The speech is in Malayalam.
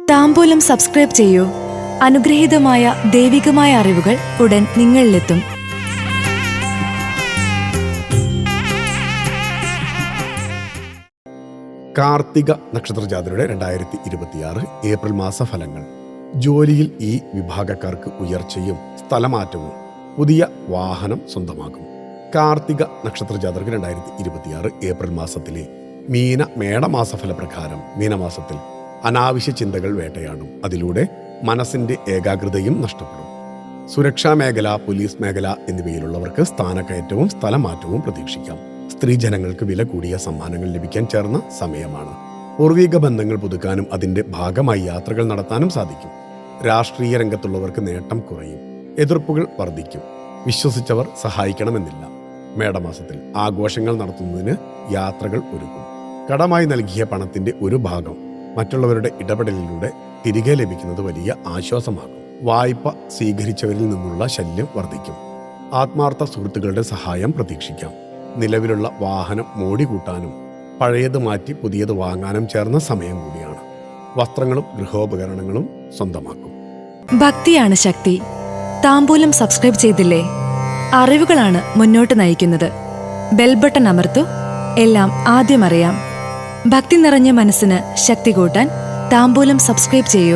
താംബൂലം സബ്സ്ക്രൈബ് ചെയ്യൂ. അനുഗ്രഹീതമായ ദൈവികമായ അറിവുകൾ ഉടൻ നിങ്ങളിലെത്തും. കാർത്തിക നക്ഷത്രജാതരുടെ 2026 ഏപ്രിൽ മാസ ഫലങ്ങൾ. ജോലിയിൽ ഈ വിഭാഗക്കാർക്ക് ഉയർച്ചയും സ്ഥലമാറ്റവും പുതിയ വാഹനം സ്വന്തമാകും. കാർത്തിക നക്ഷത്രജാതർക്ക് 2026 ഏപ്രിൽ മാസത്തിലെ മേടമാസഫലപ്രകാരം മീനമാസത്തിൽ അനാവശ്യ ചിന്തകൾ വേട്ടയാടും. അതിലൂടെ മനസ്സിന്റെ ഏകാഗ്രതയും നഷ്ടപ്പെടും. സുരക്ഷാ മേഖല, പോലീസ് മേഖല എന്നിവയിലുള്ളവർക്ക് സ്ഥാനക്കയറ്റവും സ്ഥലമാറ്റവും പ്രതീക്ഷിക്കാം. സ്ത്രീജനങ്ങൾക്ക് വില കൂടിയ സമ്മാനങ്ങൾ ലഭിക്കാൻ ചേർന്ന സമയമാണ്. പൂർവിക ബന്ധങ്ങൾ പുതുക്കാനും അതിന്റെ ഭാഗമായി യാത്രകൾ നടത്താനും സാധിക്കും. രാഷ്ട്രീയ രംഗത്തുള്ളവർക്ക് നേട്ടം കുറയും. എതിർപ്പുകൾ വർദ്ധിക്കും. വിശ്വസിച്ചവർ സഹായിക്കണമെന്നില്ല. മേടമാസത്തിൽ ആഘോഷങ്ങൾ നടത്തുന്നതിന് യാത്രകൾ ഒരുക്കും. കടമായി നൽകിയ പണത്തിന്റെ ഒരു ഭാഗം മറ്റുള്ളവരുടെ ഇടപെടലിലൂടെ തിരികെ ലഭിക്കുന്നത് വലിയ ആശ്വാസമാകും. വായ്പ സ്വീകരിച്ചവരിൽ നിന്നുള്ള ശല്യം വർദ്ധിക്കും. ആത്മാർത്ഥ സുഹൃത്തുക്കളുടെ സഹായം പ്രതീക്ഷിക്കാം. നിലവിലുള്ള വാഹനം മോടികൂട്ടാനും പഴയത് മാറ്റി പുതിയത് വാങ്ങാനും ചേർന്ന സമയം കൂടിയാണ്. വസ്ത്രങ്ങളും ഗൃഹോപകരണങ്ങളും സ്വന്തമാക്കും. ഭക്തിയാണ് ശക്തി. താംബൂലം സബ്സ്ക്രൈബ് ചെയ്തില്ലേ? അറിവുകളാണ് മുന്നോട്ട് നയിക്കുന്നത്. ബെൽ ബട്ടൺ അമർത്തു. എല്ലാം ആദ്യം അറിയാം. ഭക്തി നിറഞ്ഞ മനസ്സിന് ശക്തി കൂട്ടാൻ താംബൂലം സബ്സ്ക്രൈബ് ചെയ്യൂ.